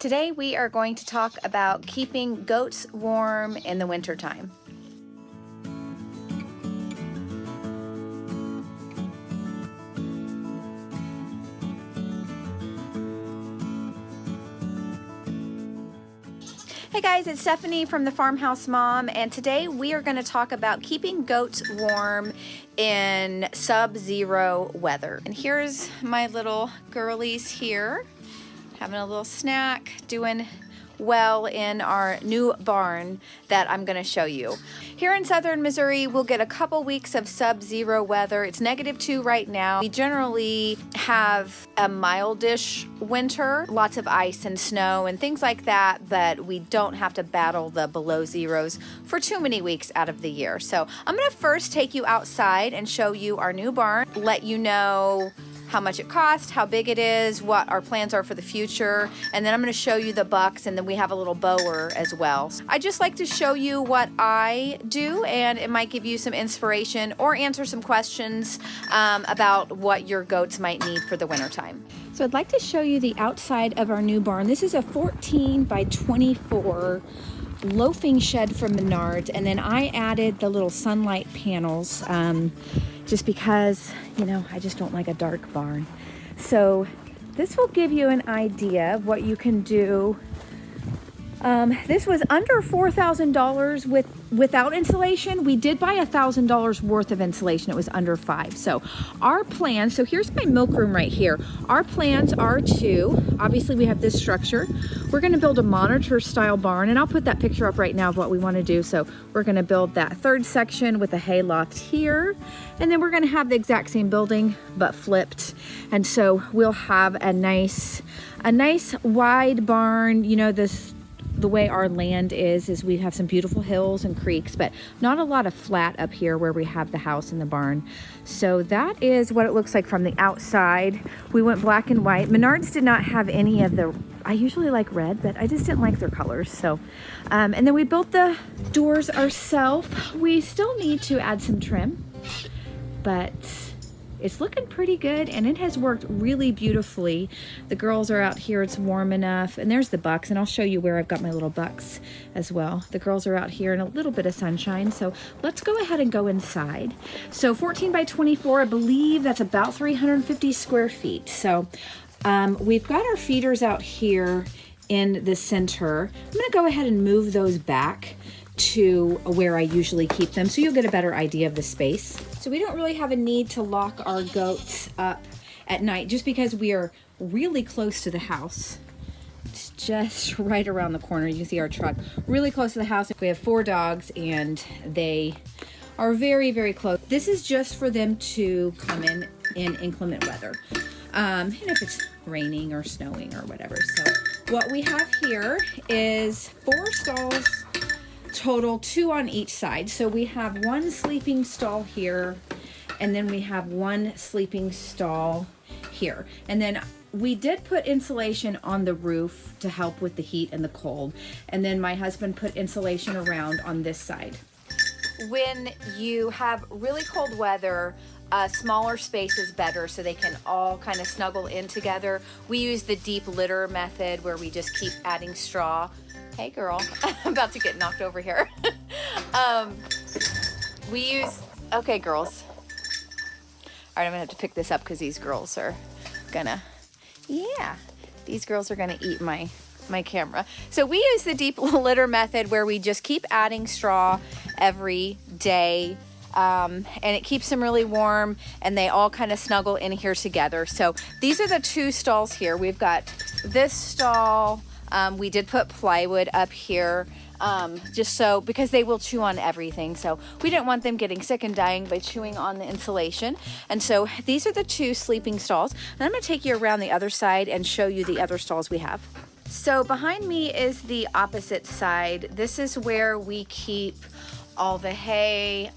Today we are going to talk about keeping goats warm in the wintertime. Hey guys, it's Stephanie from the Farmhouse Mom, and today we are going to talk about keeping goats warm in sub-zero weather. And here's my little girlies here, having a little snack, doing well in our new barn that I'm going to show you. Here in southern Missouri, we'll get a couple weeks of sub-zero weather. It's -2 right now. We generally have a mildish winter, lots of ice and snow and things like that, but we don't have to battle the below zeros for too many weeks out of the year. So I'm going to first take you outside and show you our new barn, let you know how much it costs, how big it is, what our plans are for the future, and then I'm going to show you the bucks, and then we have a little bower as well. I just like to show you what I do, and it might give you some inspiration or answer some questions about what your goats might need for the wintertime. So I'd like to show you the outside of our new barn. This is a 14 by 24 loafing shed from Menards, and then I added the little sunlight panels just because, you know, I just don't like a dark barn. So this will give you an idea of what you can do. This was under $4,000 without insulation. We did buy $1,000 worth of insulation. It was under $5,000. So our plan, so here's my milk room right here. Our plans are to, obviously we have this structure. We're gonna build a monitor style barn, and I'll put that picture up right now of what we wanna do. So we're gonna build that third section with a hay loft here, and then we're gonna have the exact same building, but flipped. And so we'll have a nice wide barn. You know, the way our land is we have some beautiful hills and creeks, but not a lot of flat up here where we have the house and the barn. So that is what it looks like from the outside. We went black and white. Menards did not have any of the, I usually like red, but I just didn't like their colors. So, and then we built the doors ourselves. We still need to add some trim, but it's looking pretty good, and it has worked really beautifully. The girls are out here, it's warm enough, and there's the bucks, and I'll show you where I've got my little bucks as well. The girls are out here in a little bit of sunshine, so let's go ahead and go inside. So 14 by 24, I believe that's about 350 square feet. So we've got our feeders out here in the center. I'm gonna go ahead and move those back to where I usually keep them, so you'll get a better idea of the space. So we don't really have a need to lock our goats up at night just because we are really close to the house. It's just right around the corner. You can see our truck really close to the house. We have 4 dogs and they are very, very close. This is just for them to come in inclement weather. And if it's raining or snowing or whatever. So what we have here is 4 stalls total, 2 on each side. So we have 1 sleeping stall here, and then we have 1 sleeping stall here. And then we did put insulation on the roof to help with the heat and the cold. And then my husband put insulation around on this side. When you have really cold weather, a smaller space is better so they can all kind of snuggle in together. We use the deep litter method where we just keep adding straw. Hey girl, I'm about to get knocked over here. Okay girls. All right, I'm gonna have to pick this up because these girls are gonna, these girls are gonna eat my camera. So we use the deep litter method where we just keep adding straw every day. And it keeps them really warm, and they all kind of snuggle in here together. So these are the 2 stalls here. We've got this stall. We did put plywood up here just so, because they will chew on everything. So we didn't want them getting sick and dying by chewing on the insulation. And so these are the 2 sleeping stalls. And I'm going to take you around the other side and show you the other stalls we have. So behind me is the opposite side. This is where we keep all the hay,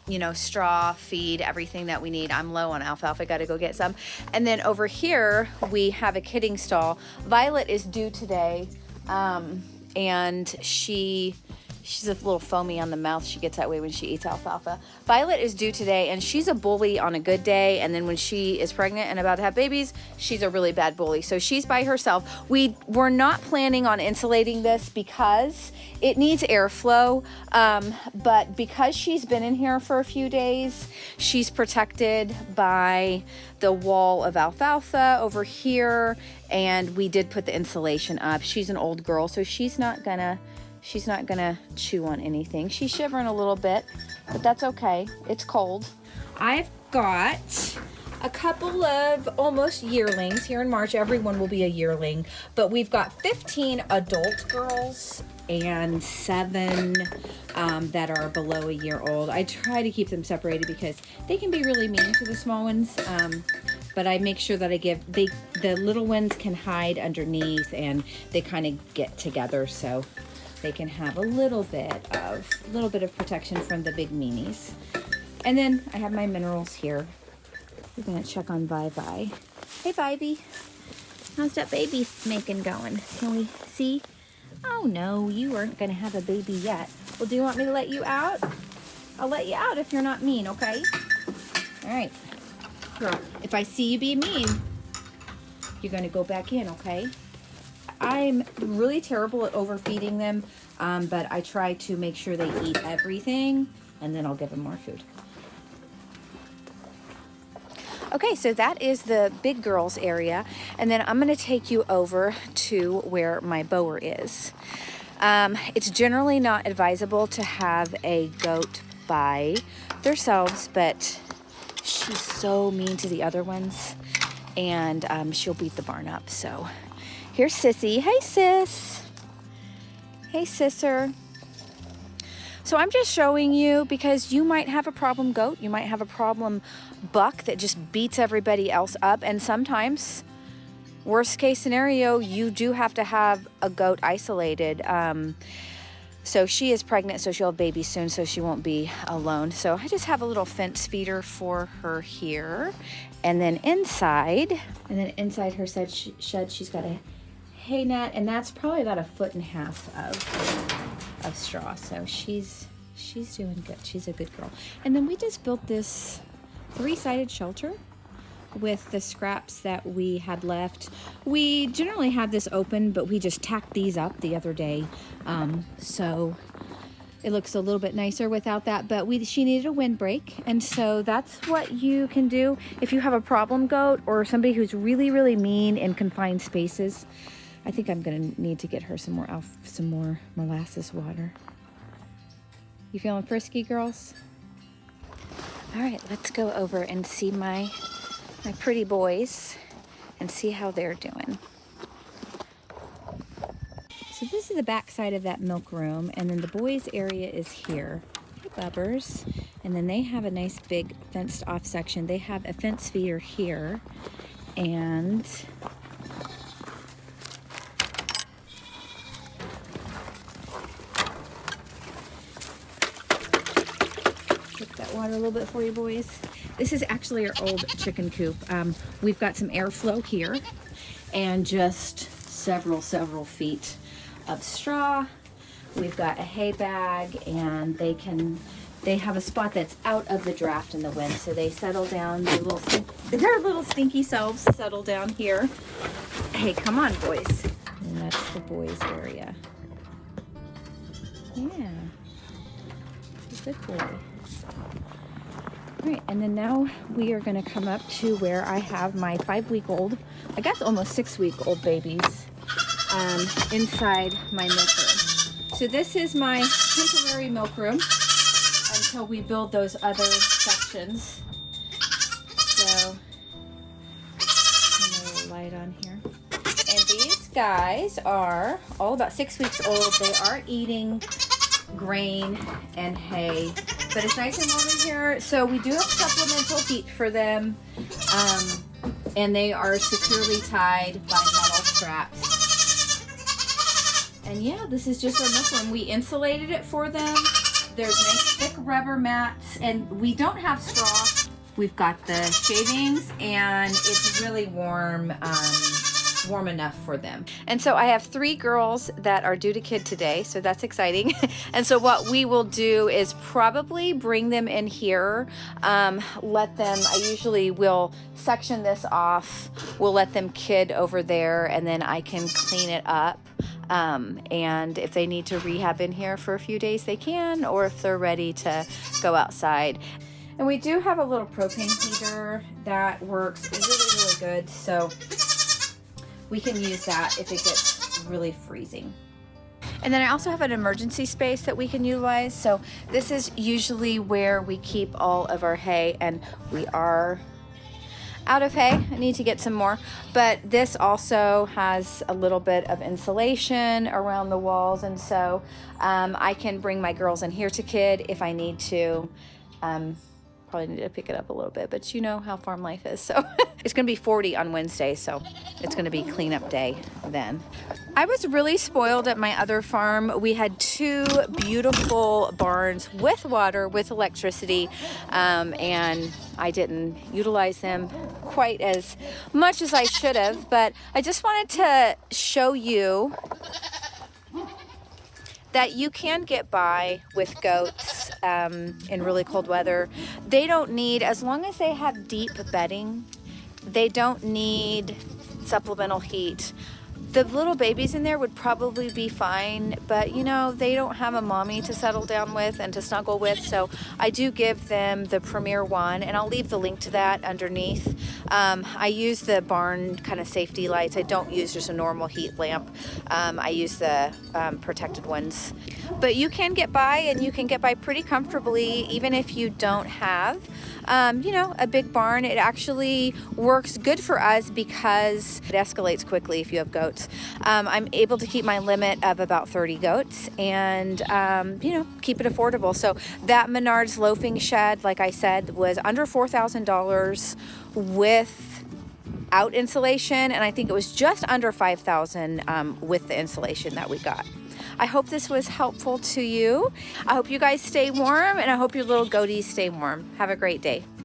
you know, straw, feed, everything that we need. I'm low on alfalfa, got to go get some. And then over here, we have a kidding stall. Violet is due today, and she She's a little foamy on the mouth. She gets that way when she eats alfalfa. Violet is due today, and she's a bully on a good day. And then when she is pregnant and about to have babies, she's a really bad bully. So she's by herself. We were not planning on insulating this because it needs airflow. But because she's been in here for a few days, she's protected by the wall of alfalfa over here. And we did put the insulation up. She's an old girl, so she's not gonna chew on anything. She's shivering a little bit, but that's okay. It's cold. I've got a couple of almost yearlings here in March. Everyone will be a yearling, but we've got 15 adult girls and 7 that are below a year old. I try to keep them separated because they can be really mean to the small ones. But I make sure that the little ones can hide underneath and they kind of get together so they can have a little bit of protection from the big meanies. And then I have my minerals here. We're gonna check on Vivi. Hey Vivi, how's that baby making going? Can we see? Oh no, you aren't gonna have a baby yet. Well, do you want me to let you out? I'll let you out if you're not mean, okay? All right, girl, if I see you being mean, you're gonna go back in, okay? I'm really terrible at overfeeding them, but I try to make sure they eat everything, and then I'll give them more food. Okay, so that is the big girls area, and then I'm going to take you over to where my bower is. It's generally not advisable to have a goat by themselves, but she's so mean to the other ones, and she'll beat the barn up, so... Here's Sissy. Hey, sis. Hey, sisser. So I'm just showing you because you might have a problem goat. You might have a problem buck that just beats everybody else up. And sometimes, worst case scenario, you do have to have a goat isolated. So she is pregnant, so she'll have babies soon, so she won't be alone. So I just have a little fence feeder for her here. And then inside her shed, she's got a hay net, and that's probably about 1.5 feet of straw. So she's doing good. She's a good girl. And then we just built this 3-sided shelter with the scraps that we had left. We generally have this open, but we just tacked these up the other day. So it looks a little bit nicer without that, but she needed a windbreak, and so that's what you can do if you have a problem goat or somebody who's really, really mean in confined spaces. I think I'm gonna need to get her some more molasses water. You feeling frisky, girls? All right, let's go over and see my pretty boys and see how they're doing. So this is the back side of that milk room, and then the boys area is here. Hey, bubbers. And then they have a nice big fenced off section. They have a fence feeder here, and take that water a little bit for you boys. This is actually our old chicken coop. We've got some airflow here and just several feet of straw. We've got a hay bag, and they have a spot that's out of the draft and the wind, so they settle down. Their little stinky selves settle down here. Hey, come on, boys. And that's the boys area. Yeah, good boy. All right, and then now we are going to come up to where I have my 5-week-old, I guess almost 6-week-old babies inside my milk room. So this is my temporary milk room until we build those other sections. So, a little light on here. And these guys are all about 6 weeks old. They are eating grain and hay, but it's nice and warm in here. So we do have supplemental heat for them, and they are securely tied by metal straps. And yeah, this is just our milk room. We insulated it for them. There's nice thick rubber mats, and we don't have straw. We've got the shavings, and it's really warm warm enough for them. And so I have 3 girls that are due to kid today, so that's exciting. And so what we will do is probably bring them in here, let them, I usually will section this off, we'll let them kid over there, and then I can clean it up. And if they need to rehab in here for a few days, they can, or if they're ready to go outside. And we do have a little propane heater that works really, really good. So we can use that if it gets really freezing. And then I also have an emergency space that we can utilize. So this is usually where we keep all of our hay, and we are out of hay. I need to get some more, but this also has a little bit of insulation around the walls, and so I can bring my girls in here to kid if I need to. Probably need to pick it up a little bit, but you know how farm life is. So it's gonna be 40 on Wednesday, so it's gonna be cleanup day then. I was really spoiled at my other farm. We had 2 beautiful barns with water, with electricity, and I didn't utilize them quite as much as I should have, but I just wanted to show you that you can get by with goats in really cold weather. They don't need, as long as they have deep bedding, they don't need supplemental heat. The little babies in there would probably be fine, but you know, they don't have a mommy to settle down with and to snuggle with, so I do give them the Premier One, and I'll leave the link to that underneath. I use the barn kind of safety lights. I don't use just a normal heat lamp. I use the protected ones. But you can get by, and you can get by pretty comfortably even if you don't have you know, a big barn. It actually works good for us because it escalates quickly if you have goats. I'm able to keep my limit of about 30 goats and, you know, keep it affordable. So that Menards loafing shed, like I said, was under $4,000 without insulation, and I think it was just under $5,000 with the insulation that we got. I hope this was helpful to you. I hope you guys stay warm, and I hope your little goaties stay warm. Have a great day.